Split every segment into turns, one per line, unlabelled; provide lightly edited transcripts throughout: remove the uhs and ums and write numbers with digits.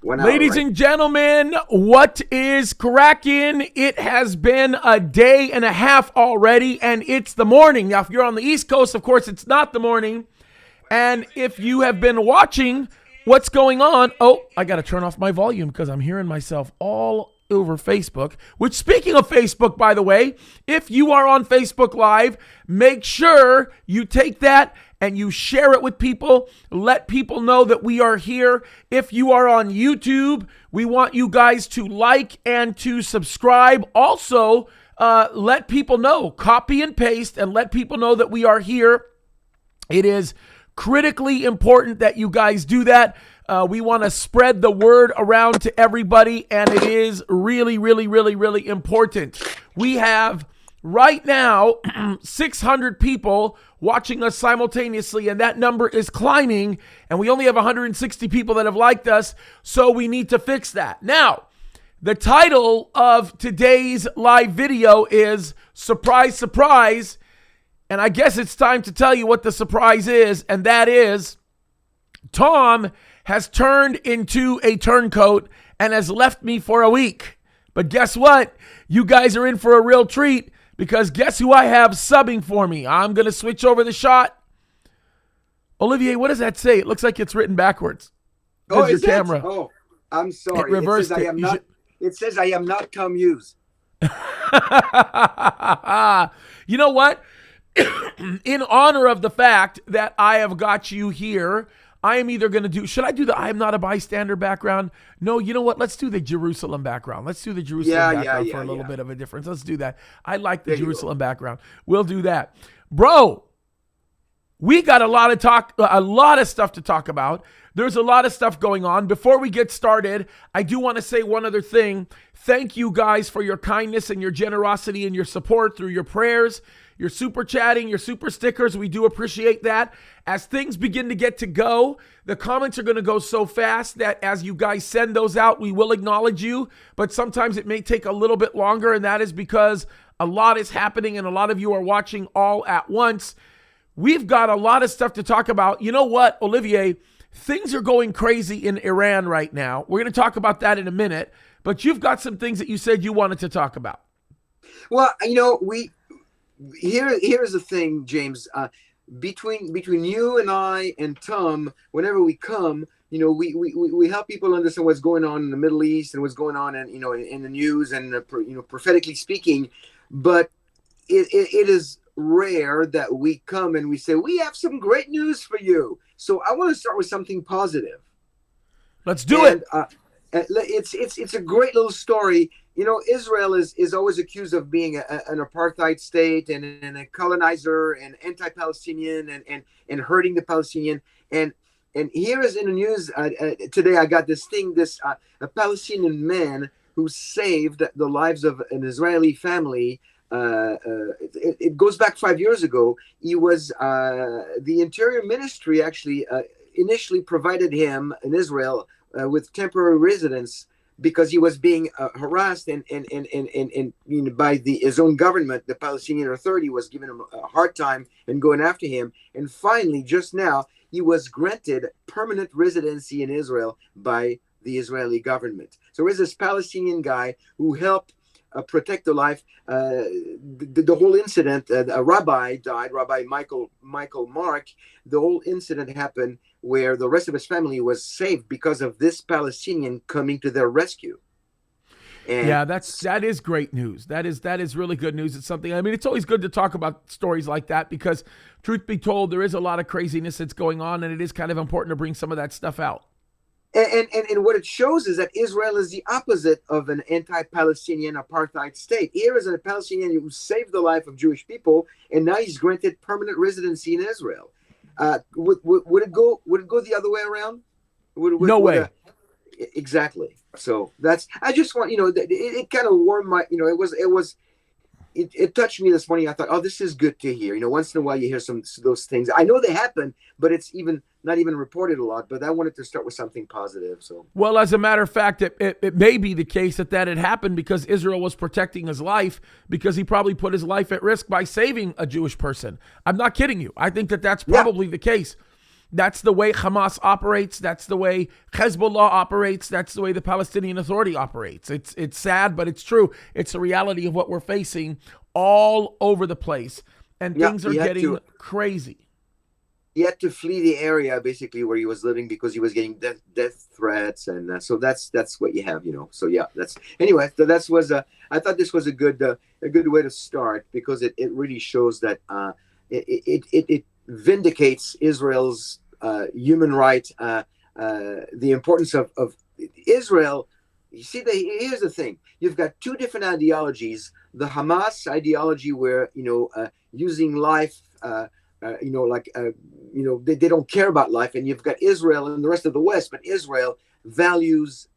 1 hour,
Ladies
right?
and gentlemen, what is cracking? It has been a day and a half already, and it's the morning. Now, if you're on the East Coast, of course, it's not the morning. And if you have been watching what's going on, I got to turn off my volume because I'm hearing myself all over Facebook. Which, speaking of Facebook, by the way, if you are on Facebook Live, make sure you take that and you share it with people. Let people know that we are here. If you are on YouTube, we want you guys to like and to subscribe. Also, let people know, copy and paste, and let people know that we are here. It is critically important that you guys do that. We want to spread the word around to everybody, and it is really, really, really, really important. We have right now 600 people watching us simultaneously, and that number is climbing, and we only have 160 people that have liked us, so we need to fix that. Now, the title of today's live video is Surprise, Surprise, and I guess it's time to tell you what the surprise is, and that is Tom has turned into a turncoat and has left me for a week. But guess what? You guys are in for a real treat because guess who I have subbing for me? I'm going to switch over the shot. Olivier, what does that say? It looks like it's written backwards.
Oh,
Your
is it?
camera.
Oh, I'm sorry.
It reversed
says
it.
I am not. It says I am not Tom Hughes.
You know what? In honor of the fact that I have got you here, I am either going to do, should I do the I am not a bystander background? No, you know what? Let's do the Jerusalem background. Let's do the Jerusalem background for a little bit of a difference. Let's do that. I like the Jerusalem background. We'll do that. Bro, we got a lot of stuff to talk about. There's a lot of stuff going on. Before we get started, I do want to say one other thing. Thank you guys for your kindness and your generosity and your support through your prayers, your super chatting, your super stickers. We do appreciate that. As things begin to get to go, the comments are going to go so fast that as you guys send those out, we will acknowledge you. But sometimes it may take a little bit longer, and that is because a lot is happening and a lot of you are watching all at once. We've got a lot of stuff to talk about. You know what, Olivier? Things are going crazy in Iran right now. We're going to talk about that in a minute. But you've got some things that you said you wanted to talk about.
Well, here's the thing, James. Between you and I and Tom, whenever we come, we help people understand what's going on in the Middle East and what's going on in the news and prophetically speaking. But it is rare that we come and we say we have some great news for you. So I want to start with something positive.
Let's do it.
It's a great little story. Israel is always accused of being an apartheid state and a colonizer and anti-Palestinian and hurting the Palestinian. And here is in the news today. I got this a Palestinian man who saved the lives of an Israeli family. It goes back 5 years ago. He was the Interior Ministry actually initially provided him in Israel with temporary residence because he was being harassed and by his own government. The Palestinian Authority was giving him a hard time and going after him. And finally, just now, he was granted permanent residency in Israel by the Israeli government. So there's this Palestinian guy who helped protect the life. The whole incident, a rabbi died, Rabbi Michael Mark. The whole incident happened where the rest of his family was saved because of this Palestinian coming to their rescue. And
yeah, that is great news. That is really good news. It's something, it's always good to talk about stories like that because truth be told, there is a lot of craziness that's going on, and it is kind of important to bring some of that stuff out.
And what it shows is that Israel is the opposite of an anti-Palestinian apartheid state. Here is a Palestinian who saved the life of Jewish people, and now he's granted permanent residency in Israel. Would it go the other way around?
No way.
Exactly. So I just want, it kind of warmed my, it touched me this morning. I thought, oh, this is good to hear. Once in a while you hear those things. I know they happen, but it's not even reported a lot. But I wanted to start with something positive. So,
well, as a matter of fact, it may be the case that had happened because Israel was protecting his life because he probably put his life at risk by saving a Jewish person. I'm not kidding you. I think that's probably the case. That's the way Hamas operates. That's the way Hezbollah operates. That's the way the Palestinian Authority operates. It's sad, but it's true. It's the reality of what we're facing all over the place, and
Yeah,
things are getting crazy.
he had to flee the area basically where he was living because he was getting death threats, and so that's what you have, So yeah, that's anyway. So that was I thought this was a good way to start, because it really shows that it vindicates Israel's human right, the importance of Israel. You see, here's the thing: you've got two different ideologies. The Hamas ideology, where using life. They don't care about life, and you've got Israel and the rest of the West, but Israel values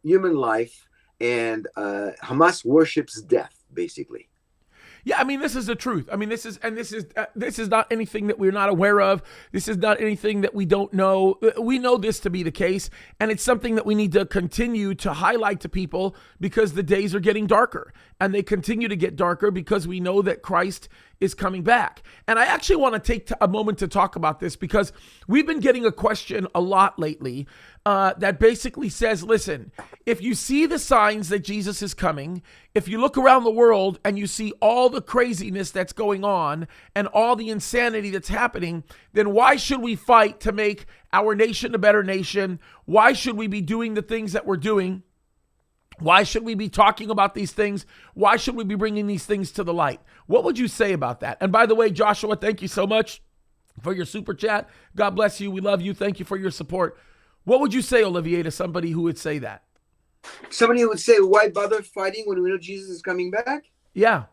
human life, and Hamas worships death, basically.
Yeah, I mean, this is the truth. I mean, this is not anything that we're not aware of. This is not anything that we don't know. We know this to be the case, and it's something that we need to continue to highlight to people, because the days are getting darker, and they continue to get darker because we know that Christ is coming back. And I actually want to take a moment to talk about this, because we've been getting a question a lot lately that basically says, listen, if you see the signs that Jesus is coming, if you look around the world and you see all the craziness that's going on and all the insanity that's happening, then why should we fight to make our nation a better nation? Why should we be doing the things that we're doing? Why should we be talking about these things? Why should we be bringing these things to the light? What would you say about that? And by the way, Joshua, thank you so much for your super chat. God bless you. We love you. Thank you for your support. What would you say, Olivier, to somebody who would say that?
Somebody who would say, why bother fighting when we know Jesus is coming back?
Yeah.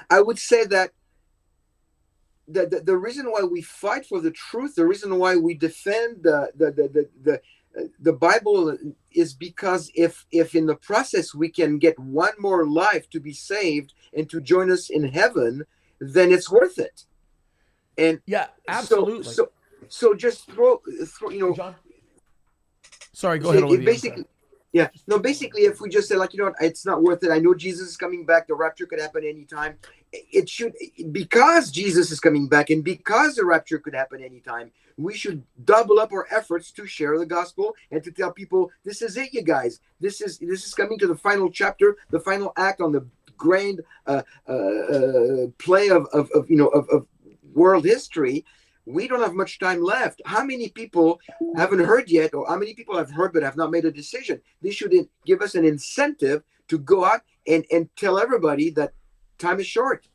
I would say that the reason why we fight for the truth, the reason why we defend the Bible, is because if in the process we can get one more life to be saved and to join us in heaven, then it's worth it. And
yeah, absolutely.
So just throw
John? Sorry, go ahead, Olivier.
Basically, if we just say, it's not worth it. I know Jesus is coming back. The rapture could happen anytime. It should, because Jesus is coming back, and because the rapture could happen anytime, we should double up our efforts to share the gospel and to tell people, this is it, you guys. This is coming to the final chapter, the final act on the grand play of world history. We don't have much time left. How many people haven't heard yet, or how many people have heard but have not made a decision? They should give us an incentive to go out and tell everybody that time is short.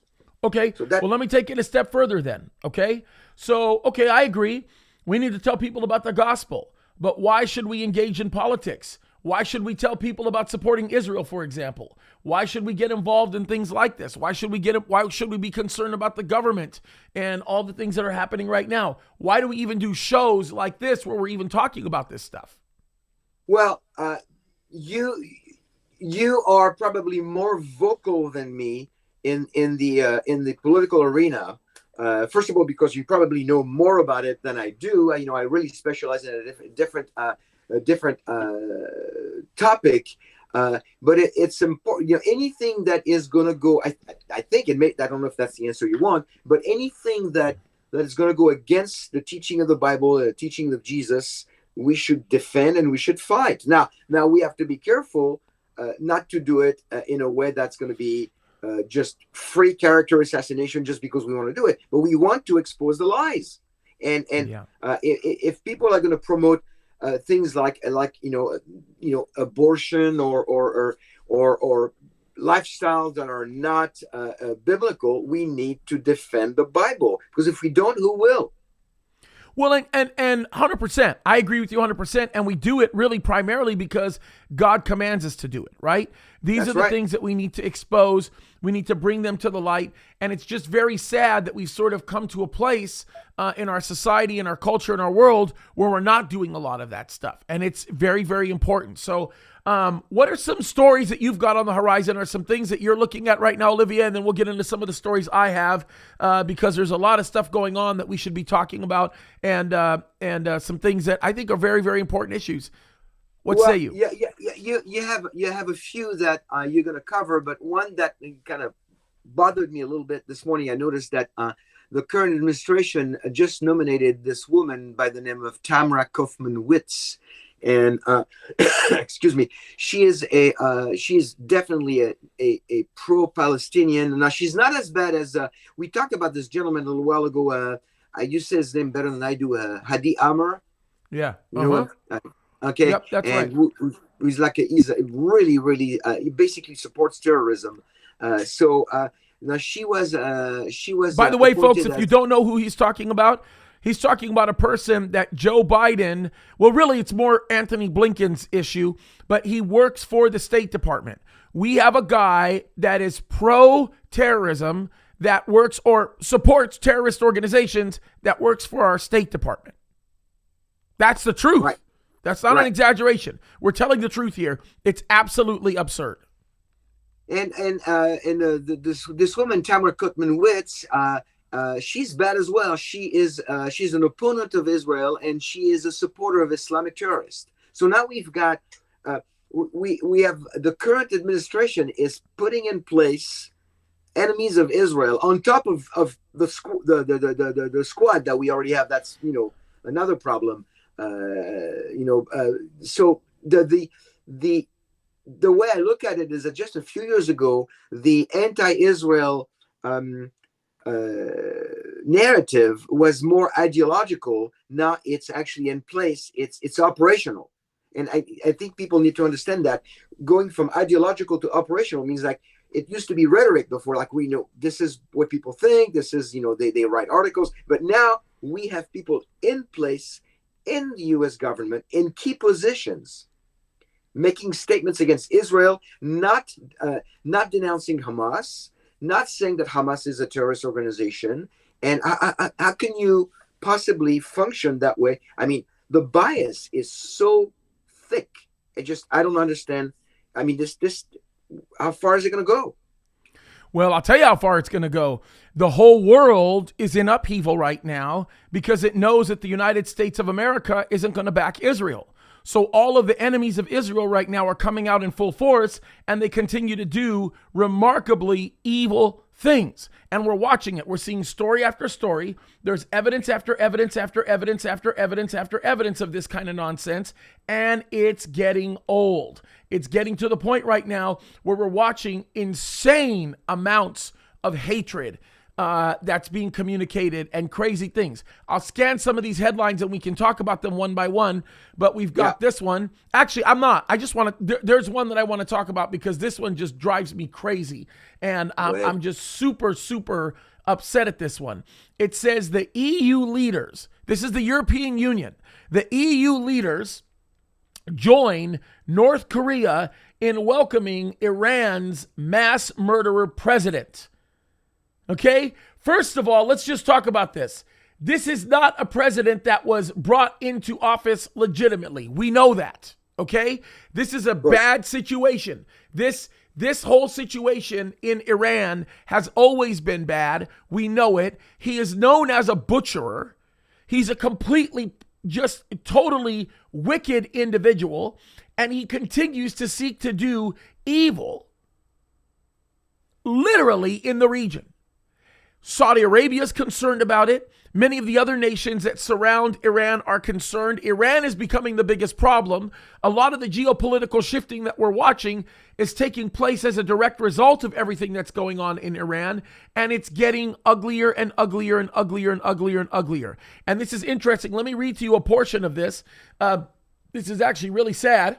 Okay. Well, let me take it a step further then. Okay. So, I agree. We need to tell people about the gospel. But why should we engage in politics? Why should we tell people about supporting Israel, for example? Why should we get involved in things like this? Why should we be concerned about the government and all the things that are happening right now? Why do we even do shows like this where we're even talking about this stuff?
Well, you are probably more vocal than me in the political arena. First of all, because you probably know more about it than I do. I really specialize in a different topic, but it's important. Anything that is going to go, I think it may. I don't know if that's the answer you want, but anything that is going to go against the teaching of the Bible, the teaching of Jesus, we should defend and we should fight. Now we have to be careful not to do it in a way that's going to be just free character assassination just because we want to do it, but we want to expose the lies. And if people are going to promote things like abortion or lifestyles that are not biblical, we need to defend the Bible, because if we don't, who will?
Well, and 100%, I agree with you 100%, and we do it really primarily because God commands us to do it, right? These are the things that we need to expose. We need to bring them to the light, and it's just very sad that we've sort of come to a place in our society, in our culture, in our world, where we're not doing a lot of that stuff, and it's very, very important. So what are some stories that you've got on the horizon, or some things that you're looking at right now, Olivia? And then we'll get into some of the stories I have, because there's a lot of stuff going on that we should be talking about, and some things that I think are very, very important issues. What say you?
You have a few that you're going to cover, but one that kind of bothered me a little bit this morning. I noticed that the current administration just nominated this woman by the name of Tamara Kaufman-Witz, and excuse me, she is definitely a pro-Palestinian. Now she's not as bad as we talked about this gentleman a little while ago. You say his name better than I do. Hadi Amr.
Yeah.
You know what? Okay.
Yep, that's right.
He's a really, really, he basically supports terrorism. Now she was.
By the way, folks, if you don't know who he's talking about a person that Joe Biden, well, really, it's more Anthony Blinken's issue, but he works for the State Department. We have a guy that is pro-terrorism, that works or supports terrorist organizations, that works for our State Department. That's the truth.
Right.
That's not an exaggeration. We're telling the truth here. It's absolutely absurd.
And this woman Tamara Kaufman-Witz, she's bad as well. She's an opponent of Israel, and she is a supporter of Islamic terrorists. So now we've got we have the current administration is putting in place enemies of Israel on top of the squad that we already have. That's another problem. So the way I look at it is that just a few years ago, the anti-Israel narrative was more ideological. Now it's actually in place. It's operational. And I think people need to understand that going from ideological to operational means like it used to be rhetoric before, like we know this is what people think. This is, they write articles. But now we have people in place in the U.S. government in key positions making statements against Israel, not denouncing Hamas, not saying that Hamas is a terrorist organization. And how can you possibly function that way? I mean, the bias is so thick. I don't understand. I mean, this how far is it going to go?
Well, I'll tell you how far it's going to go. The whole world is in upheaval right now because it knows that the United States of America isn't going to back Israel. So all of the enemies of Israel right now are coming out in full force, and they continue to do remarkably evil things. And we're watching it. We're seeing story after story. There's evidence after evidence after evidence after evidence after evidence of this kind of nonsense, and it's getting old. It's getting to the point right now where we're watching insane amounts of hatred that's being communicated and crazy things. I'll scan some of these headlines and we can talk about them one by one, but we've got this one. Actually, I'm not. I just want to, there's one that I want to talk about because this one just drives me crazy. And I'm just super, super upset at this one. It says the EU leaders, this is the European Union, the EU leaders join North Korea in welcoming Iran's mass murderer president. Okay, first of all, let's just talk about this. This is not a president that was brought into office legitimately. We know that. Okay, this is a bad situation. This whole situation in Iran has always been bad. We know it. He is known as a butcherer. He's a completely, just totally wicked individual, and he continues to seek to do evil, literally, in the region. Saudi Arabia is concerned about it. Many of the other nations that surround Iran are concerned. Iran is becoming the biggest problem. A lot of the geopolitical shifting that we're watching is taking place as a direct result of everything that's going on in Iran, and it's getting uglier and uglier and uglier and uglier and uglier. And this is interesting. Let me read to you a portion of this. This is actually really sad,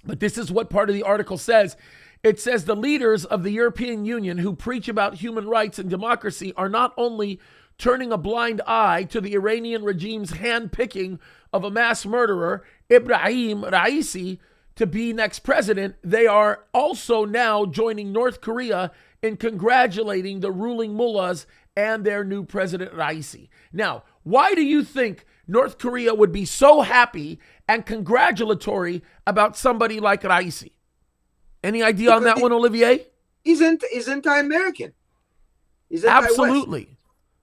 but this is what part of the article says. It says the leaders of the European Union who preach about human rights and democracy are not only turning a blind eye to the Iranian regime's handpicking of a mass murderer, Ibrahim Raisi, to be next president, they are also now joining North Korea in congratulating the ruling mullahs and their new president Raisi. Now, why do you think North Korea would be so happy and congratulatory about somebody like Raisi? Any idea on that one, Olivier?
He's anti-American. He's
Absolutely.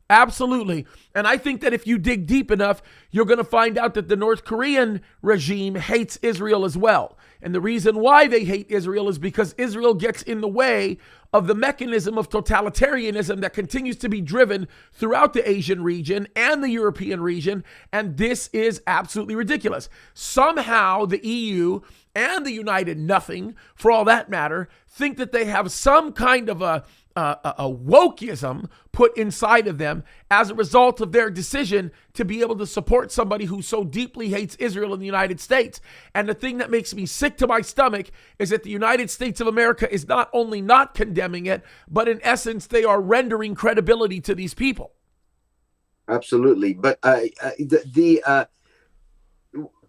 Absolutely. And I think that if you dig deep enough, you're going to find out that the North Korean regime hates Israel as well. And the reason why they hate Israel is because Israel gets in the way of the mechanism of totalitarianism that continues to be driven throughout the Asian region and the European region. And this is absolutely ridiculous. Somehow the EU and the United Nothing, for all that matter, think that they have some kind of a wokeism put inside of them as a result of their decision to be able to support somebody who so deeply hates Israel in the United States. And the thing that makes me sick to my stomach is that the United States of America is not only not condemning it, but in essence, they are rendering credibility to these people.
Absolutely. But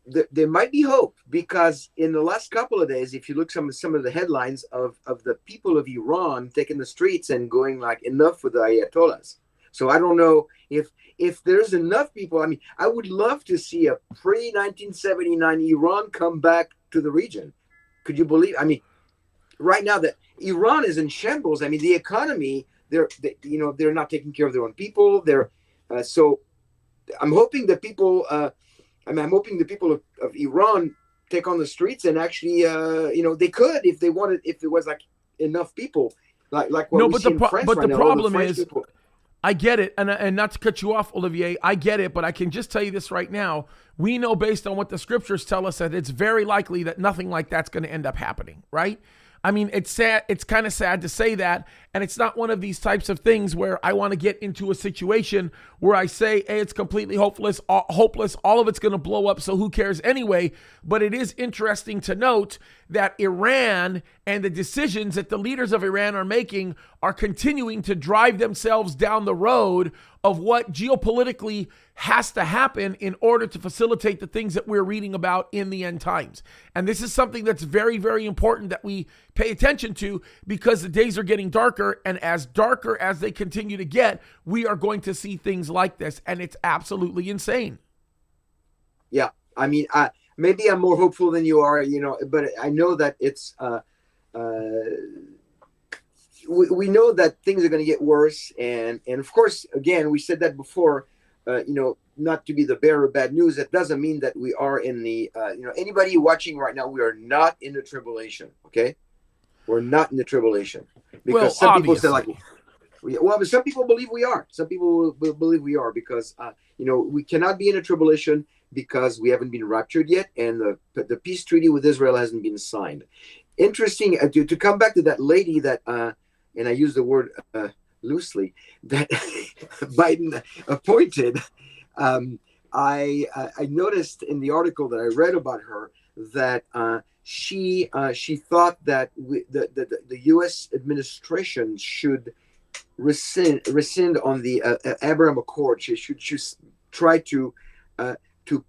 there might be hope, because in the last couple of days, if you look some of the headlines of the people of Iran taking the streets and going like, enough with the Ayatollahs. So I don't know if there's enough people. I mean, I would love to see a pre-1979 Iran come back to the region. Could you believe? I mean, right now that Iran is in shambles. I mean, the economy, they're not taking care of their own people. So I'm hoping that people. I'm hoping the people of Iran take on the streets and actually, they could, if they wanted, if there was like enough people, like what we see in France right now. But the problem is, people.
I get it, and not to cut you off, Olivier, I get it, but I can just tell you this right now. We know based on what the scriptures tell us that it's very likely that nothing like that's going to end up happening, right? I mean, it's sad. It's kind of sad to say that. And it's not one of these types of things where I want to get into a situation where I say, hey, it's completely hopeless, all of it's going to blow up, so who cares anyway? But it is interesting to note that Iran and the decisions that the leaders of Iran are making are continuing to drive themselves down the road of what geopolitically has to happen in order to facilitate the things that we're reading about in the end times. And this is something that's very, very important that we pay attention to, because the days are getting darker, and as darker as they continue to get, we are going to see things like this, and it's absolutely insane.
Yeah, I mean, maybe I'm more hopeful than you are, but I know that it's we know that things are going to get worse, and of course, again, we said that before. Not to be the bearer of bad news, that doesn't mean that we are in the, anybody watching right now, we are not in the tribulation, okay? We're not in the tribulation. Because some people say like, but some people believe we are. Some people believe we are because, we cannot be in a tribulation because we haven't been raptured yet, and the peace treaty with Israel hasn't been signed. Interesting, to come back to that lady that, and I use the word loosely, that Biden appointed. I noticed in the article that I read about her that she thought that the U.S. administration should rescind on the Abraham Accord. She should try to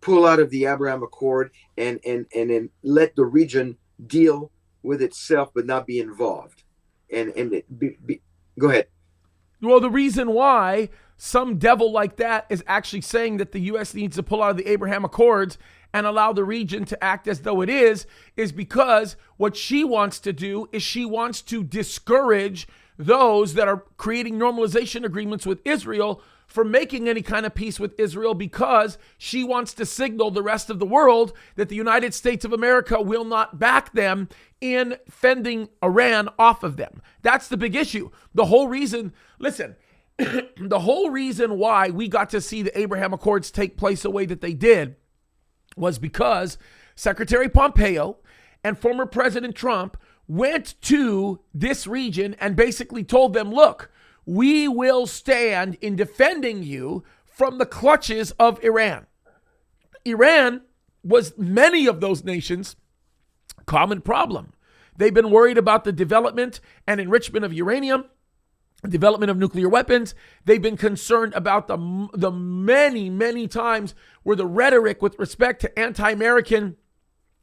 pull out of the Abraham Accord and then let the region deal with itself, but not be involved. Go ahead.
Well, the reason why some devil like that is actually saying that the U.S. needs to pull out of the Abraham Accords and allow the region to act as though it is because what she wants to do is she wants to discourage those that are creating normalization agreements with Israel from making any kind of peace with Israel, because she wants to signal the rest of the world that the United States of America will not back them in fending Iran off of them. That's the big issue. The whole reason, listen, the whole reason why we got to see the Abraham Accords take place the way that they did was because Secretary Pompeo and former President Trump went to this region and basically told them, look, we will stand in defending you from the clutches of Iran. Iran was many of those nations' common problem. They've been worried about the development and enrichment of uranium, development of nuclear weapons. They've been concerned about the many, many times where the rhetoric with respect to anti-American,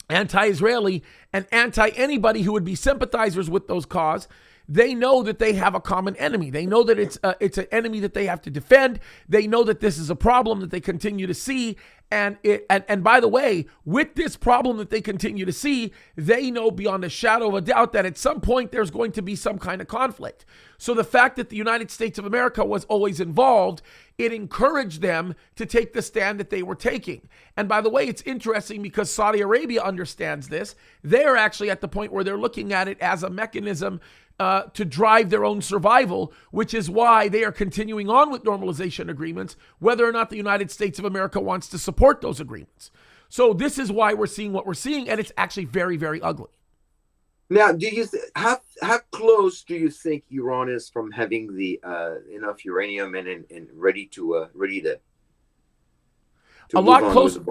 anti-Israeli, and anti-anybody who would be sympathizers with those cause. They know that they have a common enemy. They know that it's an enemy that they have to defend. They know that this is a problem that they continue to see. And by the way, with this problem that they continue to see, they know beyond a shadow of a doubt that at some point there's going to be some kind of conflict. So the fact that the United States of America was always involved, it encouraged them to take the stand that they were taking. And by the way, it's interesting because Saudi Arabia understands this. They're actually at the point where they're looking at it as a mechanism to drive their own survival, which is why they are continuing on with normalization agreements, whether or not the United States of America wants to support those agreements. So this is why we're seeing what we're seeing, and it's actually very, very ugly.
Now, do you how close do you think Iran is from having the enough uranium and ready to
a lot closer,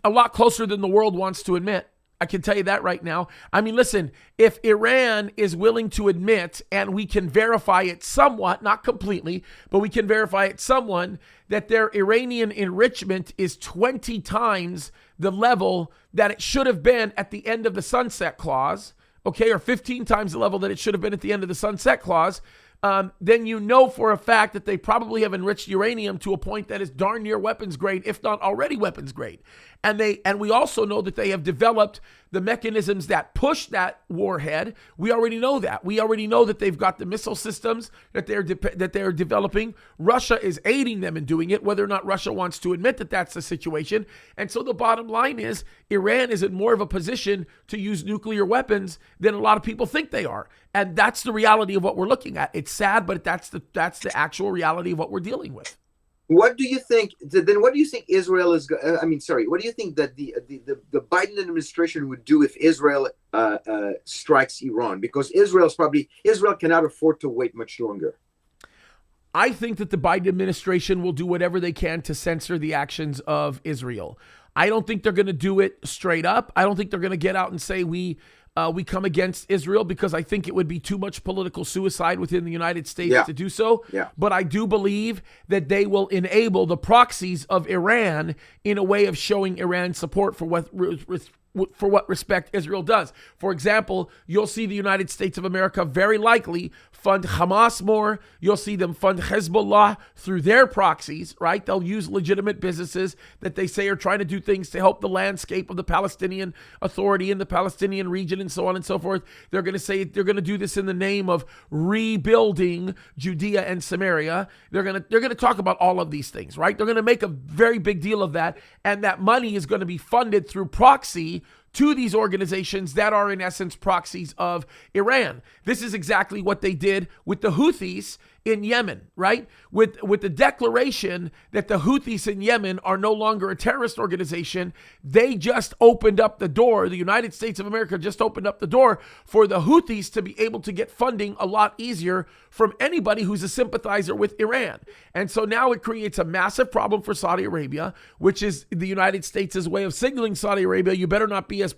a lot closer than the world wants to admit. I can tell you that right now. I mean, listen, if Iran is willing to admit, and we can verify it somewhat, not completely, but we can verify it somewhat, that their Iranian enrichment is 20 times the level that it should have been at the end of the sunset clause, okay, or 15 times the level that it should have been at the end of the sunset clause, then you know for a fact that they probably have enriched uranium to a point that is darn near weapons grade, if not already weapons grade. And we also know that they have developed the mechanisms that push that warhead. We already know that. We already know that they've got the missile systems that they're developing. Russia is aiding them in doing it, whether or not Russia wants to admit that that's the situation. And so the bottom line is Iran is in more of a position to use nuclear weapons than a lot of people think they are. And that's the reality of what we're looking at. It's sad, but that's the actual reality of what we're dealing with.
What do you think? Then, what do you think Israel is? What do you think that the Biden administration would do if Israel strikes Iran? Because Israel cannot afford to wait much longer.
I think that the Biden administration will do whatever they can to censor the actions of Israel. I don't think they're going to do it straight up. I don't think they're going to get out and say we come against Israel, because I think it would be too much political suicide within the United States to do so. Yeah. But I do believe that they will enable the proxies of Iran in a way of showing Iran support for what respect Israel does. For example, you'll see the United States of America very likely fund Hamas more. You'll see them fund Hezbollah through their proxies, right? They'll use legitimate businesses that they say are trying to do things to help the landscape of the Palestinian Authority in the Palestinian region and so on and so forth. They're going to say they're going to do this in the name of rebuilding Judea and Samaria. They're going to talk about all of these things, right? They're going to make a very big deal of that, and that money is going to be funded through proxy to these organizations that are in essence proxies of Iran. This is exactly what they did with the Houthis in Yemen, right? With the declaration that the Houthis in Yemen are no longer a terrorist organization, they just opened up the door. The United States of America just opened up the door for the Houthis to be able to get funding a lot easier from anybody who's a sympathizer with Iran. And so now it creates a massive problem for Saudi Arabia, which is the United States' way of signaling Saudi Arabia, you better not be as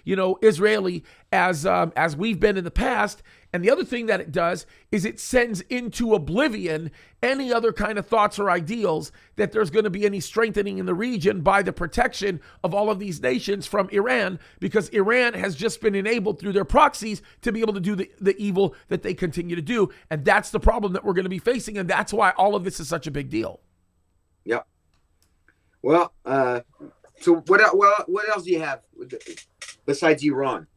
Israeli as we've been in the past. And the other thing that it does is it sends into oblivion any other kind of thoughts or ideals that there's going to be any strengthening in the region by the protection of all of these nations from Iran, because Iran has just been enabled through their proxies to be able to do the evil that they continue to do. And that's the problem that we're going to be facing. And that's why all of this is such a big deal.
Yeah. Well, so what else do you have besides Iran?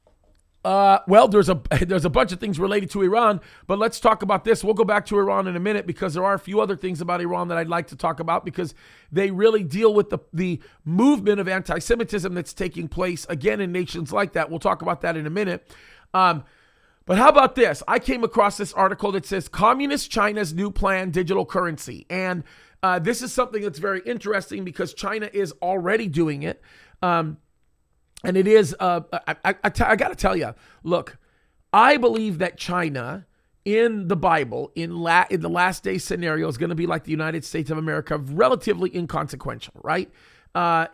Well, there's a bunch of things related to Iran, but let's talk about this. We'll go back to Iran in a minute, because there are a few other things about Iran that I'd like to talk about, because they really deal with the movement of anti-Semitism that's taking place again in nations like that. We'll talk about that in a minute. But how about this? I came across this article that says Communist China's new plan, digital currency. And this is something that's very interesting because China is already doing it. And it is, I got to tell you, look, I believe that China in the Bible, in the last day scenario, is going to be like the United States of America, relatively inconsequential, right?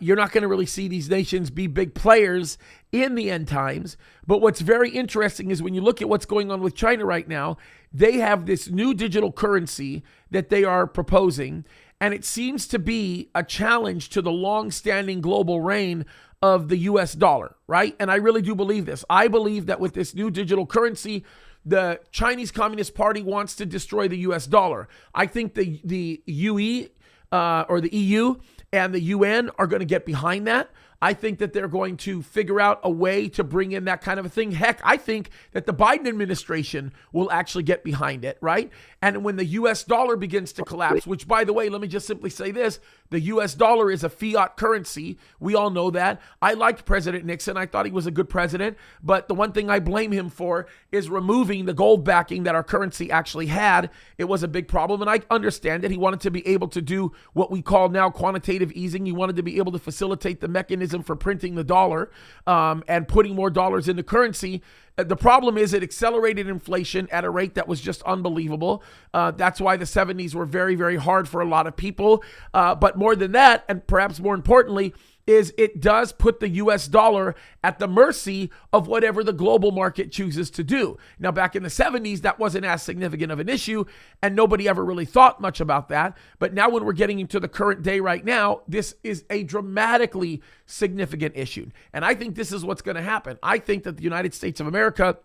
You're not going to really see these nations be big players in the end times. But what's very interesting is when you look at what's going on with China right now, they have this new digital currency that they are proposing, and it seems to be a challenge to the long-standing global reign of the US dollar, right? And I really do believe this. I believe that with this new digital currency, the Chinese Communist Party wants to destroy the US dollar. I think the UE or the EU and the UN are going to get behind that. I think that they're going to figure out a way to bring in that kind of a thing. Heck, I think that the Biden administration will actually get behind it, right? And when the US dollar begins to collapse, which, by the way, let me just simply say this, the US dollar is a fiat currency. We all know that. I liked President Nixon. I thought he was a good president. But the one thing I blame him for is removing the gold backing that our currency actually had. It was a big problem, and I understand it. He wanted to be able to do what we call now quantitative easing. He wanted to be able to facilitate the mechanism for printing the dollar and putting more dollars into currency. The problem is it accelerated inflation at a rate that was just unbelievable. That's why the 70s were very, very hard for a lot of people. But more than that, and perhaps more importantly, is it does put the US dollar at the mercy of whatever the global market chooses to do. Now, back in the 70s, that wasn't as significant of an issue, and nobody ever really thought much about that. But now when we're getting into the current day right now, this is a dramatically significant issue. And I think this is what's going to happen. I think that the United States of America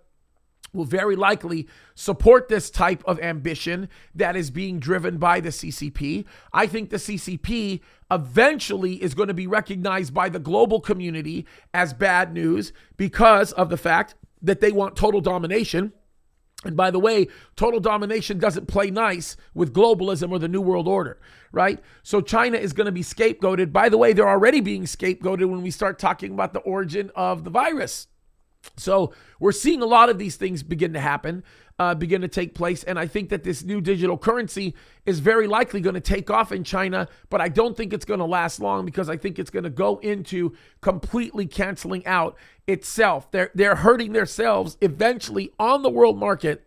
will very likely support this type of ambition that is being driven by the CCP. I think the CCP eventually is going to be recognized by the global community as bad news because of the fact that they want total domination. And by the way, total domination doesn't play nice with globalism or the New World Order, right? So China is going to be scapegoated. By the way, they're already being scapegoated when we start talking about the origin of the virus. So we're seeing a lot of these things begin to happen, begin to take place. And I think that this new digital currency is very likely going to take off in China, but I don't think it's going to last long because I think it's going to go into completely canceling out itself. They're hurting themselves eventually on the world market.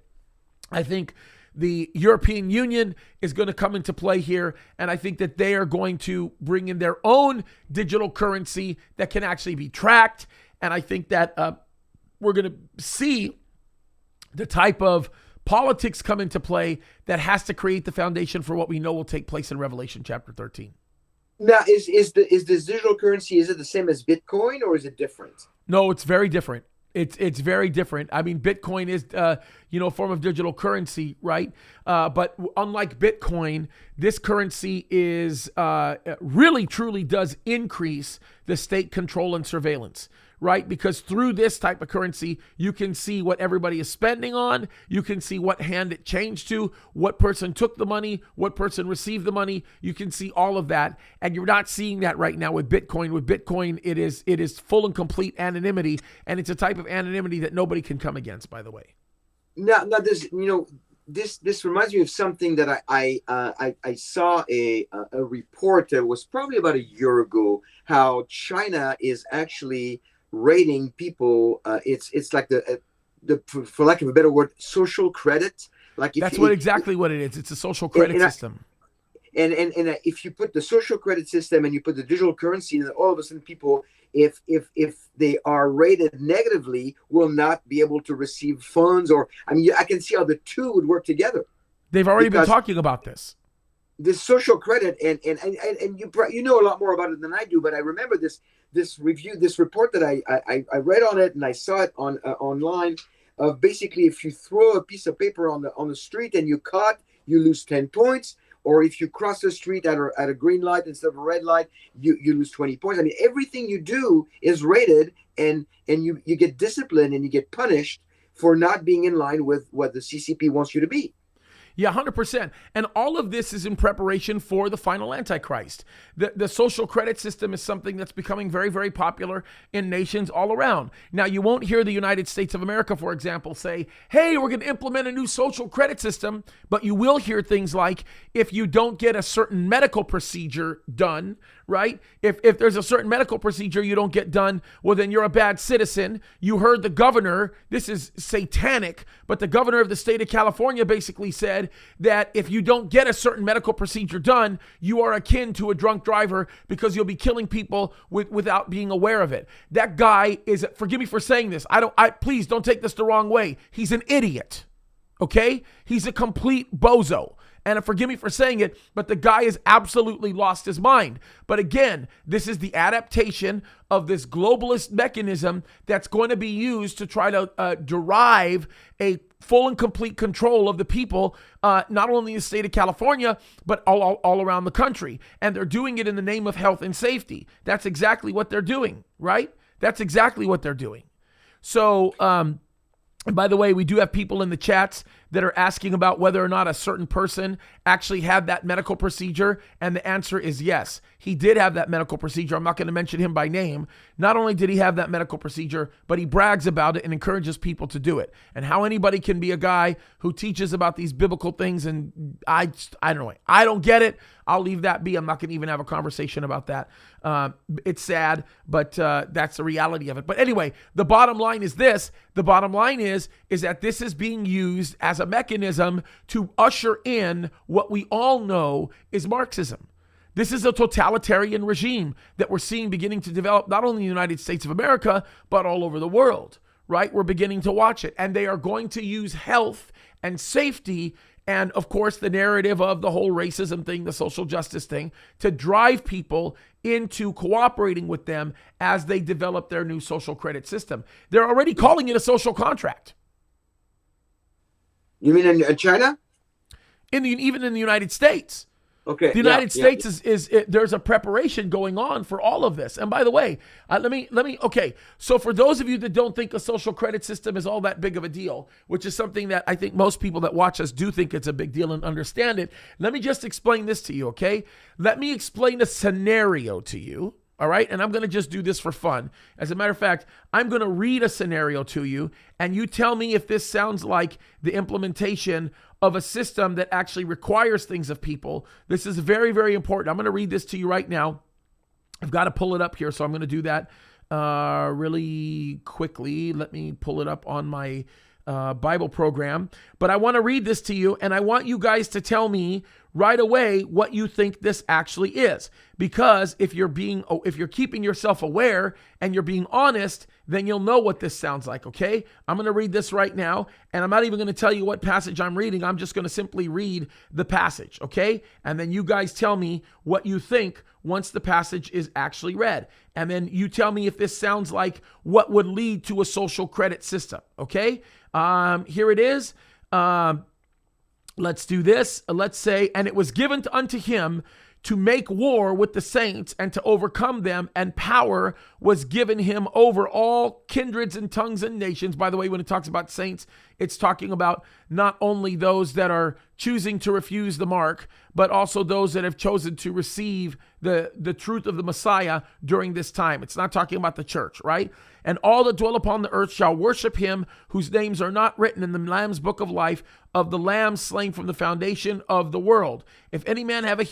I think the European Union is going to come into play here, and I think that they are going to bring in their own digital currency that can actually be tracked. And I think that we're going to see the type of politics come into play that has to create the foundation for what we know will take place in Revelation chapter 13.
Now, is this digital currency, is it the same as Bitcoin or is it different?
No, it's very different. It's very different. I mean, Bitcoin is, a form of digital currency, right? But unlike Bitcoin, this currency is really, truly does increase the state control and surveillance, right? Because through this type of currency, you can see what everybody is spending on. You can see what hand it changed to, what person took the money, what person received the money. You can see all of that. And you're not seeing that right now with Bitcoin. With Bitcoin, it is full and complete anonymity. And it's a type of anonymity that nobody can come against, by the way.
Now this reminds me of something that I saw a report that was probably about a year ago, how China is actually rating people. It's like the for lack of a better word, social credit. Like
exactly what it is. It's a social credit system.
And if you put the social credit system and you put the digital currency, then all of a sudden people, if they are rated negatively, will not be able to receive funds. Or I can see how the two would work together.
They've already been talking about this.
This social credit, and you know a lot more about it than I do, but I remember this report that I read on it, and I saw it on online. Of basically, if you throw a piece of paper on the street and you caught, you lose 10 points. Or if you cross the street at a green light instead of a red light, you lose 20 points. I mean, everything you do is rated, and you get disciplined and you get punished for not being in line with what the CCP wants you to be.
Yeah, 100%. And all of this is in preparation for the final Antichrist. The social credit system is something that's becoming very, very popular in nations all around. Now, you won't hear the United States of America, for example, say, hey, we're going to implement a new social credit system. But you will hear things like, if you don't get a certain medical procedure done, right? If there's a certain medical procedure you don't get done, well, then you're a bad citizen. You heard the governor, this is satanic, but the governor of the state of California basically said that if you don't get a certain medical procedure done, you are akin to a drunk driver because you'll be killing people without being aware of it. That guy is, forgive me for saying this, please don't take this the wrong way. He's an idiot, okay? He's a complete bozo. And forgive me for saying it, but the guy has absolutely lost his mind. But again, this is the adaptation of this globalist mechanism that's going to be used to try to derive a full and complete control of the people, not only in the state of California, but all around the country. And they're doing it in the name of health and safety. That's exactly what they're doing, right? That's exactly what they're doing. So, and by the way, we do have people in the chats that are asking about whether or not a certain person actually had that medical procedure. And the answer is yes. He did have that medical procedure. I'm not going to mention him by name. Not only did he have that medical procedure, but he brags about it and encourages people to do it. And how anybody can be a guy who teaches about these biblical things, and I don't know. I don't get it. I'll leave that be. I'm not going to even have a conversation about that. It's sad, but that's the reality of it. But anyway, the bottom line is this. The bottom line is that this is being used as a mechanism to usher in what we all know is Marxism. This is a totalitarian regime that we're seeing beginning to develop not only in the United States of America, but all over the world, right? We're beginning to watch it. And they are going to use health and safety and, of course, the narrative of the whole racism thing, the social justice thing, to drive people into cooperating with them as they develop their new social credit system. They're already calling it a social contract.
You mean in China?
Even in the United States.
Okay.
The United States is there's a preparation going on for all of this. And by the way, okay. So for those of you that don't think a social credit system is all that big of a deal, which is something that I think most people that watch us do think it's a big deal and understand it, let me just explain this to you, okay? Let me explain a scenario to you. All right. And I'm going to just do this for fun. As a matter of fact, I'm going to read a scenario to you and you tell me if this sounds like the implementation of a system that actually requires things of people. This is very, very important. I'm going to read this to you right now. I've got to pull it up here. So I'm going to do that really quickly. Let me pull it up on my Bible program. But I want to read this to you and I want you guys to tell me right away what you think this actually is. Because if you're keeping yourself aware and you're being honest, then you'll know what this sounds like, okay? I'm going to read this right now, and I'm not even going to tell you what passage I'm reading. I'm just going to simply read the passage, okay? And then you guys tell me what you think once the passage is actually read. And then you tell me if this sounds like what would lead to a social credit system, okay? Here it is. Let's do this. Let's say, and it was given unto him to make war with the saints and to overcome them, and power was given him over all kindreds and tongues and nations. By the way, when it talks about saints, it's talking about not only those that are choosing to refuse the mark, but also those that have chosen to receive the truth of the Messiah during this time. It's not talking about the church, right? And all that dwell upon the earth shall worship him, whose names are not written in the Lamb's book of life, of the Lamb slain from the foundation of the world. If any man have an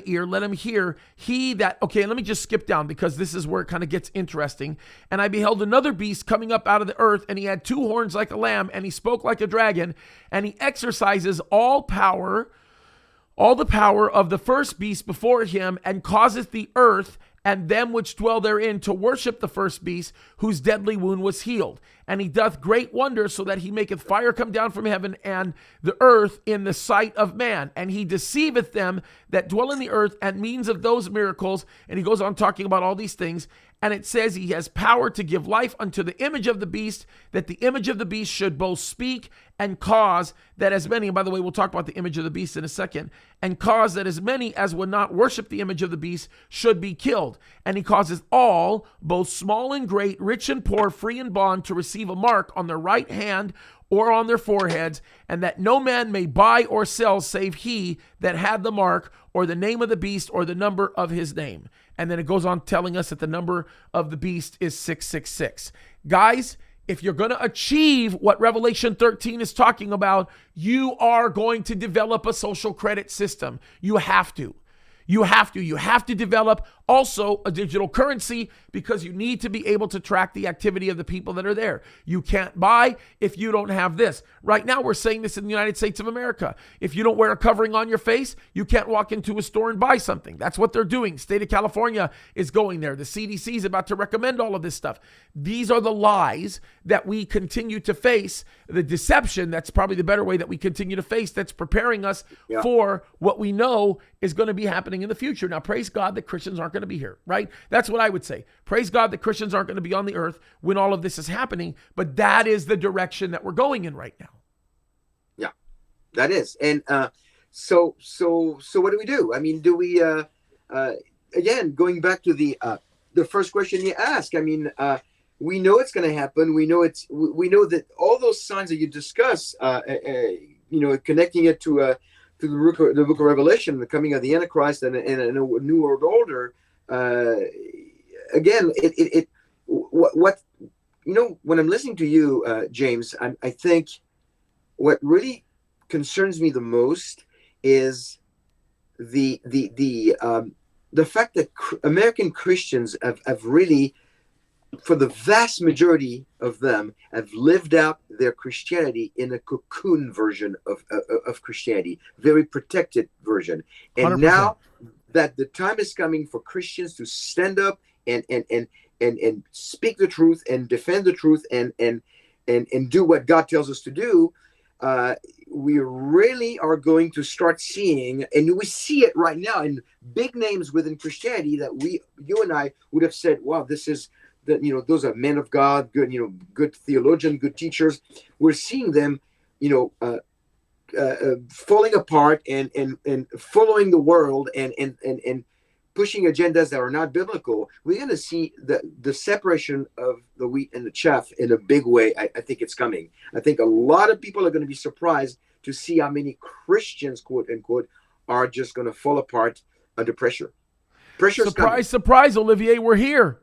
ear, let him hear. Okay, let me just skip down because this is where it kind of gets interesting. And I beheld another beast coming up out of the earth, and he had two horns like a lamb, and he spoke like a dragon, and he exercises all the power of the first beast before him, and causeth the earth and them which dwell therein to worship the first beast, whose deadly wound was healed. And he doth great wonders, so that he maketh fire come down from heaven and the earth in the sight of man. And he deceiveth them that dwell in the earth and means of those miracles. And he goes on talking about all these things. And it says he has power to give life unto the image of the beast, that the image of the beast should both speak and cause that as many, and by the way, we'll talk about the image of the beast in a second, and cause that as many as would not worship the image of the beast should be killed. And he causes all, both small and great, rich and poor, free and bond, to receive a mark on their right hand or on their foreheads, and that no man may buy or sell save he that had the mark, or the name of the beast, or the number of his name. And then it goes on telling us that the number of the beast is 666. Guys, if you're going to achieve what Revelation 13 is talking about, you are going to develop a social credit system. You have to. You have to develop Also, a digital currency, because you need to be able to track the activity of the people that are there. You can't buy if you don't have this. Right now, we're saying this in the United States of America. If you don't wear a covering on your face, you can't walk into a store and buy something. That's what they're doing. State of California is going there. The CDC is about to recommend all of this stuff. These are the lies that we continue to face, the deception, that's probably the better way that we continue to face, that's preparing us for what we know is going to be happening in the future. Now, praise God that Christians aren't going to be here, right? That's what I would say. Praise God that Christians aren't going to be on the earth when all of this is happening, but that is the direction that we're going in right now.
Yeah, that is. And so what do we do? I mean, do we, again, going back to the first question you asked, I mean, we know it's going to happen. We know that all those signs that you discuss, connecting it to the book of Revelation, the coming of the Antichrist and a new world order. Again, what when I'm listening to you, James, I think what really concerns me the most is the fact that American Christians have really, for the vast majority of them, have lived out their Christianity in a cocoon version of Christianity, very protected version. And
100%.
Now that the time is coming for Christians to stand up and speak the truth and defend the truth and do what God tells us to do, we really are going to start seeing, and we see it right now in big names within Christianity that you and I would have said, wow, this is that, those are men of God, good, good theologian, good teachers. We're seeing them, falling apart and following the world and pushing agendas that are not biblical. We're going to see the separation of the wheat and the chaff in a big way. I think it's coming. I think a lot of people are going to be surprised to see how many Christians, quote unquote, are just going to fall apart under pressure. Pressure's
Surprise,
coming.
surprise, Olivier, we're here.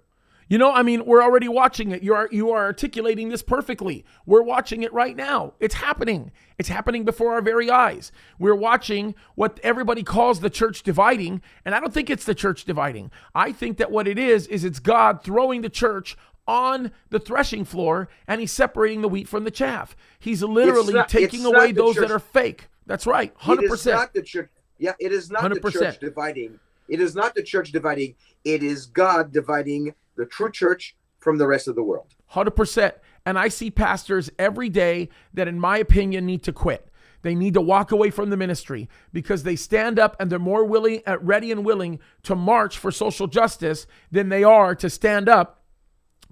We're already watching it. You are articulating this perfectly. We're watching it right now. It's happening. It's happening before our very eyes. We're watching what everybody calls the church dividing, and I don't think it's the church dividing. I think that what it is it's God throwing the church on the threshing floor, and he's separating the wheat from the chaff. He's literally taking away those that are fake. That's right, 100%.
It is not the church. Yeah, it is not
100%.
the church dividing. It is not the church dividing. It is God dividing the true church from the rest of the world.
100%. And I see pastors every day that, in my opinion, need to quit. They need to walk away from the ministry because they stand up and they're more ready and willing to march for social justice than they are to stand up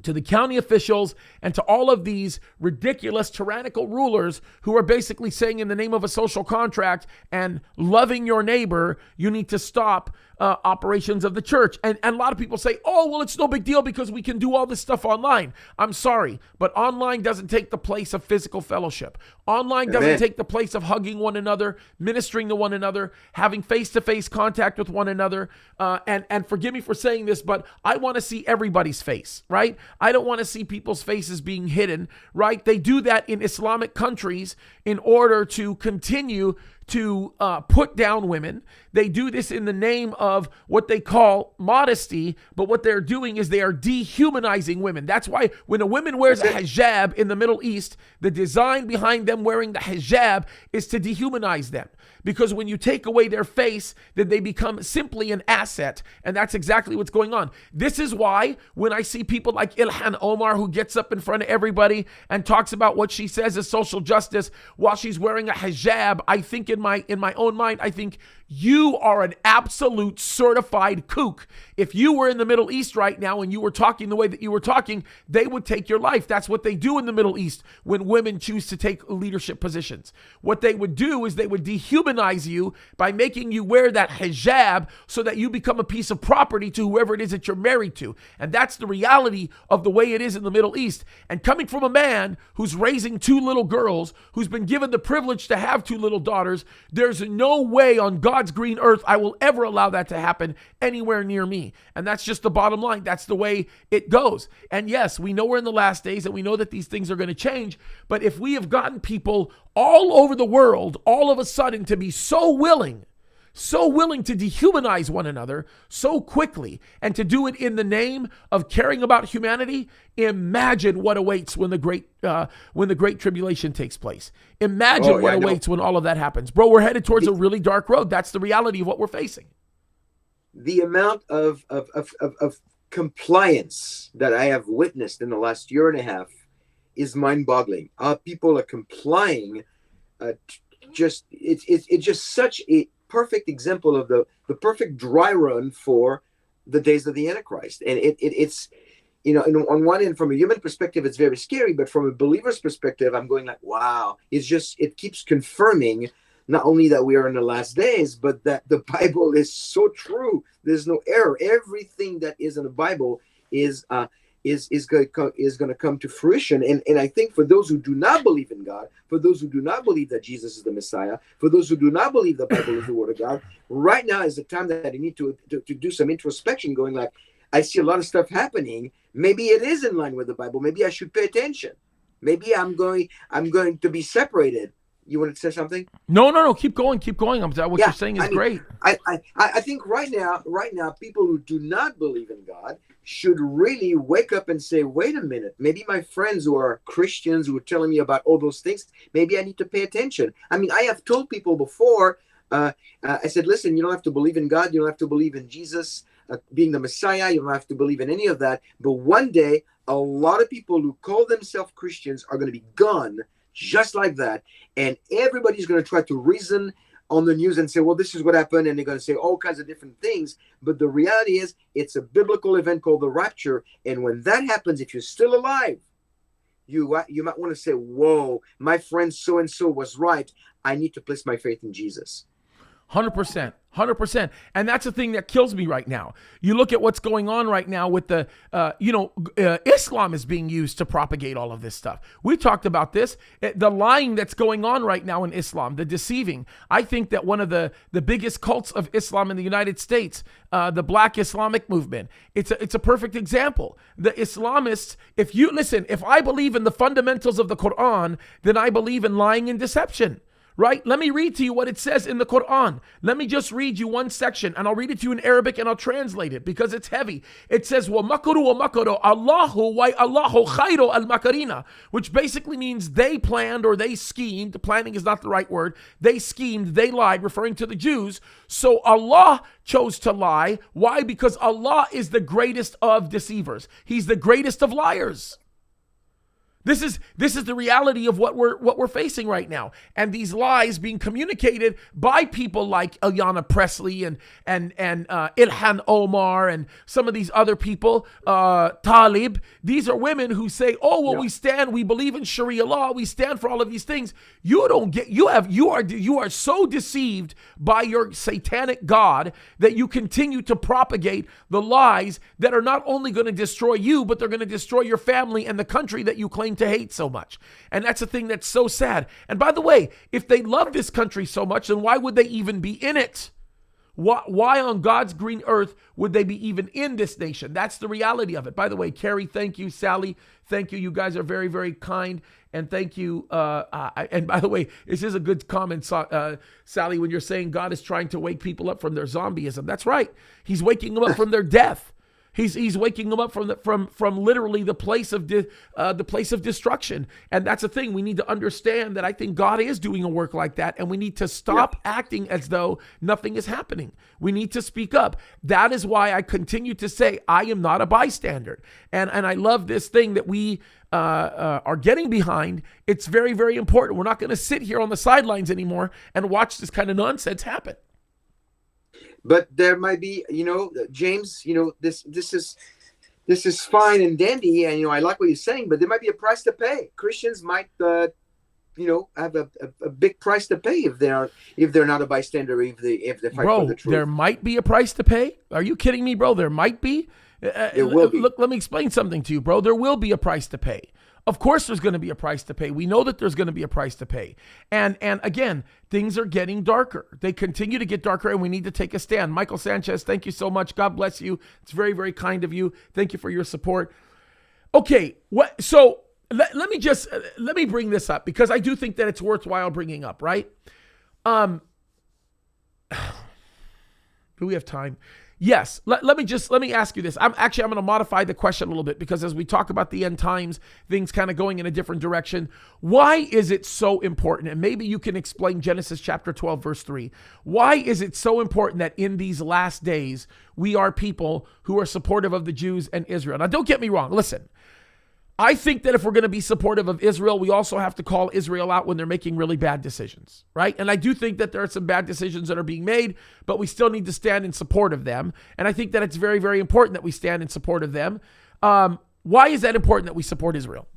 to the county officials and to all of these ridiculous tyrannical rulers who are basically saying, in the name of a social contract and loving your neighbor, you need to stop operations of the church. And a lot of people say, oh, well, it's no big deal because we can do all this stuff online. I'm sorry, but online doesn't take the place of physical fellowship. Online doesn't take the place of hugging one another, ministering to one another, having face-to-face contact with one another. And forgive me for saying this, but I want to see everybody's face, right? I don't want to see people's faces being hidden, right? They do that in Islamic countries in order to continue to put down women. They do this in the name of what they call modesty, but what they're doing is they are dehumanizing women. That's why when a woman wears a hijab in the Middle East, the design behind them wearing the hijab is to dehumanize them. Because when you take away their face, then they become simply an asset. And that's exactly what's going on. This is why when I see people like Ilhan Omar, who gets up in front of everybody and talks about what she says is social justice while she's wearing a hijab, I think in my own mind, I think you are an absolute certified kook. If you were in the Middle East right now and you were talking the way that you were talking, they would take your life. That's what they do in the Middle East when women choose to take leadership positions. What they would do is they would dehumanize you by making you wear that hijab so that you become a piece of property to whoever it is that you're married to. And that's the reality of the way it is in the Middle East. And coming from a man who's raising 2 little girls, who's been given the privilege to have 2 little daughters, there's no way on God's green earth I will ever allow that to happen anywhere near me. And that's just the bottom line. That's the way it goes. And yes, we know we're in the last days and we know that these things are going to change. But if we have gotten people all over the world all of a sudden to be so willing so willing to dehumanize one another so quickly, and to do it in the name of caring about humanity. Imagine what awaits when the great tribulation takes place. Imagine what awaits when all of that happens, bro. We're headed towards a really dark road. That's the reality of what we're facing.
The amount of compliance that I have witnessed in the last year and a half is mind-boggling. People are complying. It's just such a perfect example of the perfect dry run for the days of the Antichrist. And it's, on one end, from a human perspective, it's very scary, but from a believer's perspective, I'm going like, wow. It keeps confirming not only that we are in the last days, but that the Bible is so true. There's no error. Everything that is in the Bible is going to come to fruition. And I think for those who do not believe in God, for those who do not believe that Jesus is the Messiah, for those who do not believe the Bible is the Word of God, right now is the time that they need to do some introspection, going like, I see a lot of stuff happening. Maybe it is in line with the Bible. Maybe I should pay attention. Maybe I'm going to be separated. You want to say something?
No. Keep going. What you're saying is great.
I think right now, people who do not believe in God should really wake up and say, wait a minute, maybe my friends who are Christians who are telling me about all those things, maybe I need to pay attention. I mean, I have told people before, I said, listen, you don't have to believe in God. You don't have to believe in Jesus being the Messiah. You don't have to believe in any of that. But one day, a lot of people who call themselves Christians are going to be gone just like that. And everybody's going to try to reason on the news and say, well, this is what happened. And they're going to say all kinds of different things. But the reality is, it's a biblical event called the rapture. And when that happens, if you're still alive, you might want to say, whoa, my friend so-and-so was right. I need to place my faith in Jesus.
100%. And that's the thing that kills me right now. You look at what's going on right now with the, Islam is being used to propagate all of this stuff. We talked about this, the lying that's going on right now in Islam, the deceiving. I think that one of the biggest cults of Islam in the United States, the Black Islamic movement, it's a perfect example. The Islamists, if I believe in the fundamentals of the Quran, then I believe in lying and deception. Right? Let me read to you what it says in the Quran. Let me just read you one section, and I'll read it to you in Arabic, and I'll translate it because it's heavy. It says, وَمَكَرُوا وَمَكَرُوا Allahu wa Allahu khayru al-makarina, which basically means they planned or they schemed. Planning is not the right word. They schemed, they lied, referring to the Jews. So Allah chose to lie. Why? Because Allah is the greatest of deceivers. He's the greatest of liars. This is the reality of what we're facing right now, and these lies being communicated by people like Ayanna Pressley and Ilhan Omar and some of these other people, Talib. These are women who say, "Oh, well, we believe in Sharia law, we stand for all of these things." You are so deceived by your satanic God that you continue to propagate the lies that are not only going to destroy you, but they're going to destroy your family and the country that you claim to hate so much. And that's the thing that's so sad. And by the way, if they love this country so much, then why would they even be in it? Why on God's green earth would they be even in this nation? That's the reality of it. By the way, Carrie, thank you. Sally, thank you. You guys are very, very kind. And thank you. And by the way, this is a good comment, Sally, when you're saying God is trying to wake people up from their zombieism. That's right. He's waking them up from their death. He's waking them up from literally the place of destruction. And that's the thing. We need to understand that I think God is doing a work like that, and we need to stop acting as though nothing is happening. We need to speak up. That is why I continue to say I am not a bystander. And I love this thing that we are getting behind. It's very, very important. We're not going to sit here on the sidelines anymore and watch this kind of nonsense happen.
But there might be, James, this is fine and dandy, and I like what you're saying, but there might be a price to pay. Christians might, have a big price to pay if they're not a bystander, if they fight for the truth.
There might be a price to pay. Are you kidding me, bro? There might be.
There will be.
Look, let me explain something to you, bro. There will be a price to pay. Of course there's going to be a price to pay. We know that there's going to be a price to pay. And again, things are getting darker. They continue to get darker, and we need to take a stand. Michael Sanchez, thank you so much. God bless you. It's very, very kind of you. Thank you for your support. Okay, so let me bring this up because I do think that it's worthwhile bringing up, right? Do we have time? Yes. Let me ask you this. I'm going to modify the question a little bit, because as we talk about the end times, things kind of going in a different direction. Why is it so important? And maybe you can explain Genesis chapter 12, verse 3. Why is it so important that in these last days, we are people who are supportive of the Jews and Israel? Now, don't get me wrong. Listen, I think that if we're going to be supportive of Israel, we also have to call Israel out when they're making really bad decisions, right? And I do think that there are some bad decisions that are being made, but we still need to stand in support of them. And I think that it's very, very important that we stand in support of them. Why is that important that we support Israel?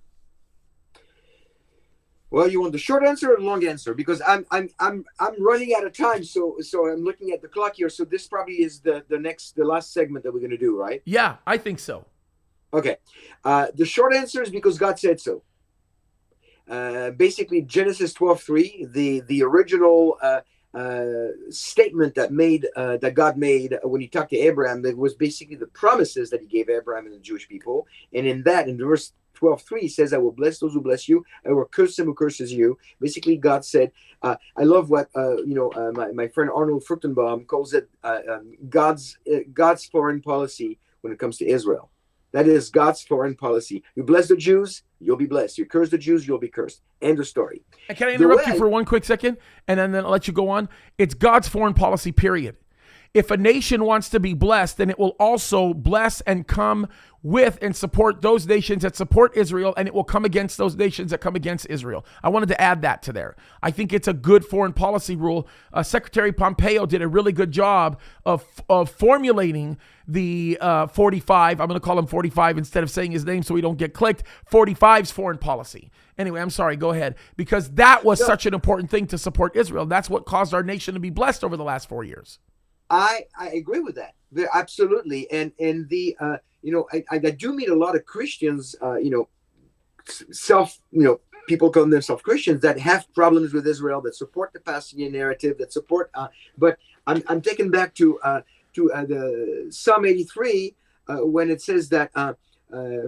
Well, you want the short answer or the long answer? Because I'm running out of time, so I'm looking at the clock here. So this probably is the last segment that we're going to do, right?
Yeah, I think so.
Okay. The short answer is because God said so. Basically, Genesis 12:3, the original statement that God made when he talked to Abraham, that was basically the promises that he gave Abraham and the Jewish people. And in verse 12:3, he says, I will bless those who bless you. I will curse him who curses you. Basically, God said, I love what, my friend Arnold Fruchtenbaum calls it God's foreign policy when it comes to Israel. That is God's foreign policy. You bless the Jews, you'll be blessed. You curse the Jews, you'll be cursed. End of story.
And can I interrupt you for one quick second? And then I'll let you go on. It's God's foreign policy, period. If a nation wants to be blessed, then it will also bless and come with and support those nations that support Israel, and it will come against those nations that come against Israel. I wanted to add that to there. I think it's a good foreign policy rule. Secretary Pompeo did a really good job of formulating the 45. I'm going to call him 45 instead of saying his name so we don't get clicked. 45's foreign policy. Anyway, I'm sorry. Go ahead. Because that was such an important thing to support Israel. That's what caused our nation to be blessed over the last 4 years.
I agree with that. Absolutely. And the I do meet a lot of Christians, people call themselves Christians that have problems with Israel, that support the Palestinian narrative, that support, but I'm taken back to the Psalm 83 when it says that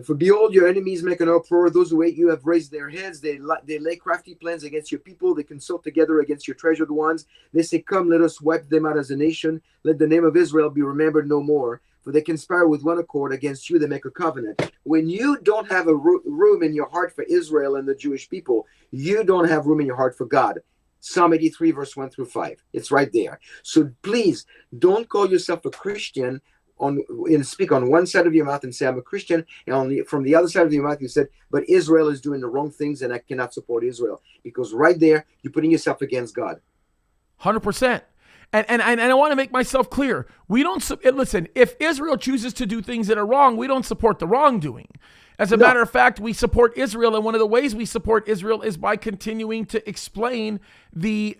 for behold, your enemies make an uproar. Those who hate you have raised their heads. They lay crafty plans against your people. They consult together against your treasured ones. They say, come, let us wipe them out as a nation. Let the name of Israel be remembered no more. For they conspire with one accord against you. They make a covenant. When you don't have a room in your heart for Israel and the Jewish people, you don't have room in your heart for God. Psalm 83, verse 1 through 5. It's right there. So please don't call yourself a Christian and speak on one side of your mouth and say, I'm a Christian. And from the other side of your mouth, you said, but Israel is doing the wrong things and I cannot support Israel. Because right there, you're putting yourself against God.
100%. And I want to make myself clear. We don't listen. If Israel chooses to do things that are wrong, we don't support the wrongdoing. As a matter of fact, we support Israel, and one of the ways we support Israel is by continuing to explain the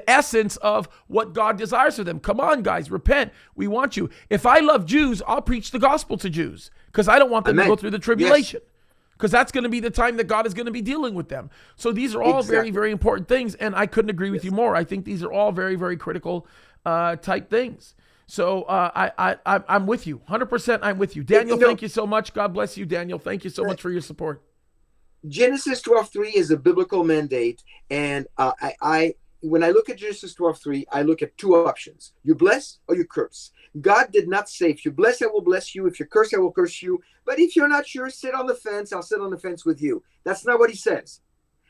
essence of what God desires for them. Come on, guys, repent. We want you. If I love Jews, I'll preach the gospel to Jews because I don't want them to go through the tribulation. Because that's going to be the time that God is going to be dealing with them. So these are all very, very important things, and I couldn't agree with you more. I think these are all very, very critical type things. So I'm with you. 100% I'm with you. Daniel, thank you so much. God bless you, Daniel. Thank you so much for your support.
Genesis 12:3 is a biblical mandate, and when I look at Genesis 12:3, I look at two options. You bless or you curse. God did not say, if you bless, I will bless you. If you curse, I will curse you. But if you're not sure, sit on the fence. I'll sit on the fence with you. That's not what he says.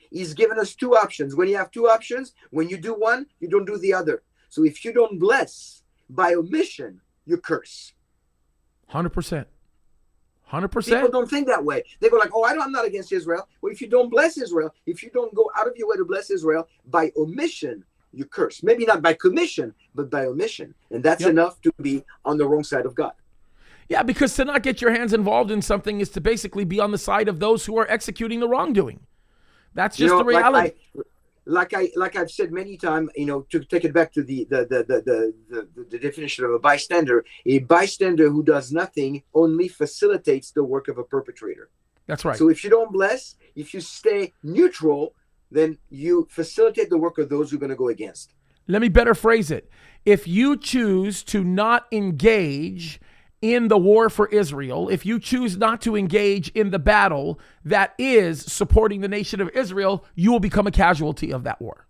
He's given us two options. When you have two options, when you do one, you don't do the other. So if you don't bless, by omission, you curse.
100%. 100%.
People don't think that way. They go like, I'm not against Israel. Well, if you don't bless Israel, if you don't go out of your way to bless Israel, by omission, you curse. Maybe not by commission, but by omission. And that's enough to be on the wrong side of God.
Yeah, because to not get your hands involved in something is to basically be on the side of those who are executing the wrongdoing. That's just the reality.
Like I've said many times, to take it back to the definition of a bystander who does nothing only facilitates the work of a perpetrator.
That's right.
So if you don't bless, if you stay neutral, then you facilitate the work of those who are going to go against.
Let me better phrase it. If you choose to not engage in the war for Israel, if you choose not to engage in the battle that is supporting the nation of Israel, you will become a casualty of that war.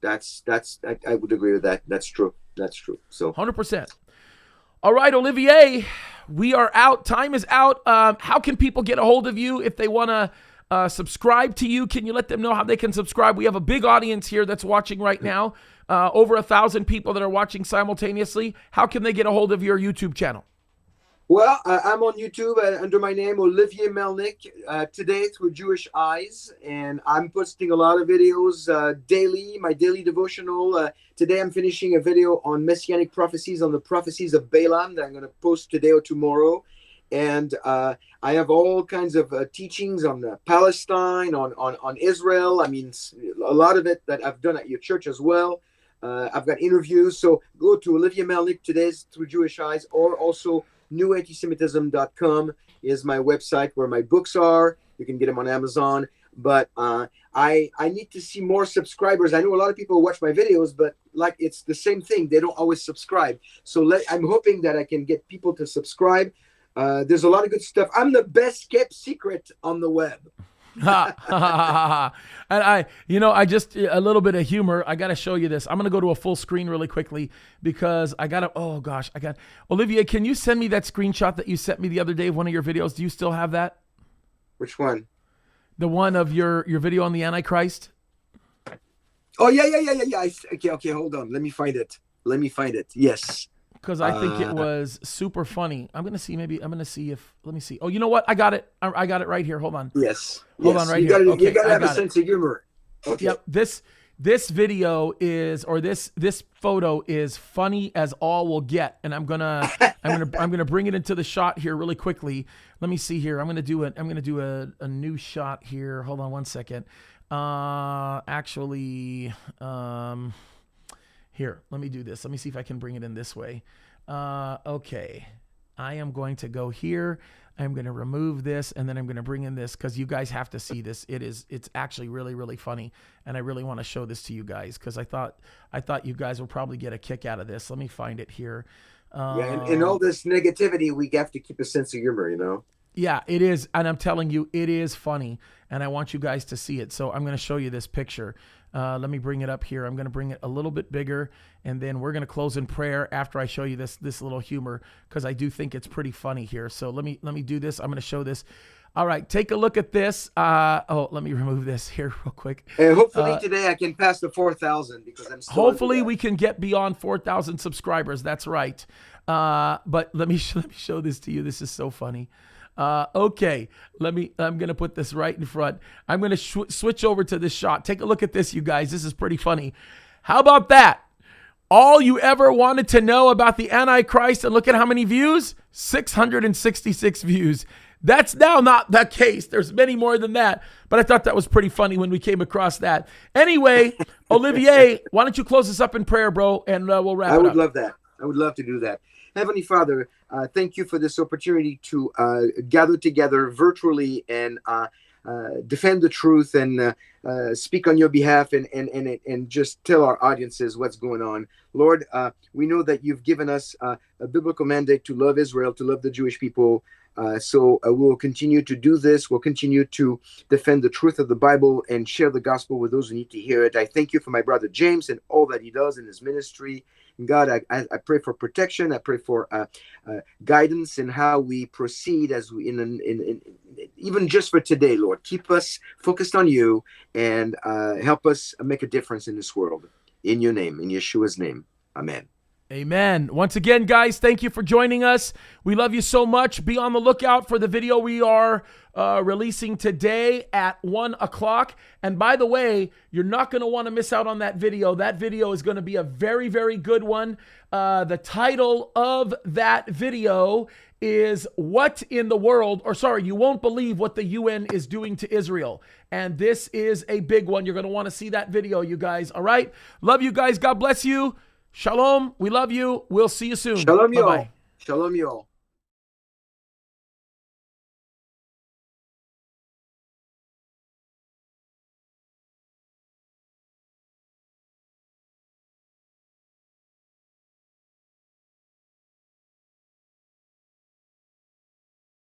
I would agree with that. That's true. That's true. So
100%. All right, Olivier, we are out. Time is out. How can people get a hold of you if they want to subscribe to you? Can you let them know how they can subscribe? We have a big audience here that's watching right now. Over 1,000 people that are watching simultaneously. How can they get a hold of your YouTube channel?
Well, I'm on YouTube under my name, Olivier Melnick, today through Jewish Eyes, and I'm posting a lot of videos daily, my daily devotional. Today I'm finishing a video on Messianic prophecies, on the prophecies of Balaam that I'm going to post today or tomorrow. And I have all kinds of teachings on Palestine, on Israel. I mean, a lot of it that I've done at your church as well. I've got interviews. So go to Olivier Melnick today's through Jewish Eyes, or also newantisemitism.com is my website where my books are. You can get them on Amazon. But I need to see more subscribers. I know a lot of people watch my videos, but like it's the same thing. They don't always subscribe. So I'm hoping that I can get people to subscribe. There's a lot of good stuff. I'm the best kept secret on the web.
And I just a little bit of humor. I got to show you this. I'm going to go to a full screen really quickly because Olivier, can you send me that screenshot that you sent me the other day of one of your videos? Do you still have that?
Which one?
The one of your video on the Antichrist?
Oh, yeah. Okay, hold on. Let me find it. Yes.
Because I think it was super funny. I'm going to see let me see. Oh, you know what? I got it. I got it right here. Hold on.
Yes.
Hold on right
you
here.
Gotta, you got to have a sense of humor. Okay.
Yep. This video is, or this photo is funny as all will get. And I'm going to bring it into the shot here really quickly. Let me see here. I'm going to do a new shot here. Hold on one second. Here, let me do this. Let me see if I can bring it in this way. Okay. I am going to go here. I'm going to remove this, and then I'm going to bring in this because you guys have to see this. It's actually really, really funny, and I really want to show this to you guys because I thought you guys will probably get a kick out of this. Let me find it here.
Yeah, and all this negativity, we have to keep a sense of humor, you know?
Yeah, it is, and I'm telling you, it is funny, and I want you guys to see it. So I'm going to show you this picture. Let me bring it up here. I'm going to bring it a little bit bigger, and then we're going to close in prayer after I show you this little humor because I do think it's pretty funny here. So let me do this. I'm going to show this. All right, take a look at this. Let me remove this here real quick.
And hopefully today I can pass the 4,000 because I'm still.
Hopefully we can get beyond 4,000 subscribers. That's right. But let me show this to you. This is so funny. Okay, I'm going to put this right in front. I'm going to switch over to this shot. Take a look at this, you guys. This is pretty funny. How about that? All you ever wanted to know about the Antichrist, and look at how many views? 666 views. That's now not the case. There's many more than that, but I thought that was pretty funny when we came across that. Anyway, Olivier, why don't you close us up in prayer, bro, and we'll wrap it up.
I would love that. I would love to do that. Heavenly Father, thank you for this opportunity to gather together virtually and defend the truth and speak on your behalf and just tell our audiences what's going on. Lord, we know that you've given us a biblical mandate to love Israel, to love the Jewish people. So we'll continue to do this. We'll continue to defend the truth of the Bible and share the gospel with those who need to hear it. I thank you for my brother James and all that he does in his ministry. And God, I pray for protection. I pray for guidance in how we proceed as we even just for today, Lord. Keep us focused on you and help us make a difference in this world. In your name, in Yeshua's name. Amen.
Amen. Once again, guys, thank you for joining us. We love you so much. Be on the lookout for the video we are releasing today at 1 o'clock. And by the way, you're not going to want to miss out on that video. That video is going to be a very, very good one. The title of that video is What in the World, you won't believe what the UN is doing to Israel. And this is a big one. You're going to want to see that video, you guys. All right. Love you guys. God bless you. Shalom. We love you. We'll see you soon.
Shalom,
Bye-bye.
y'all. Shalom, y'all.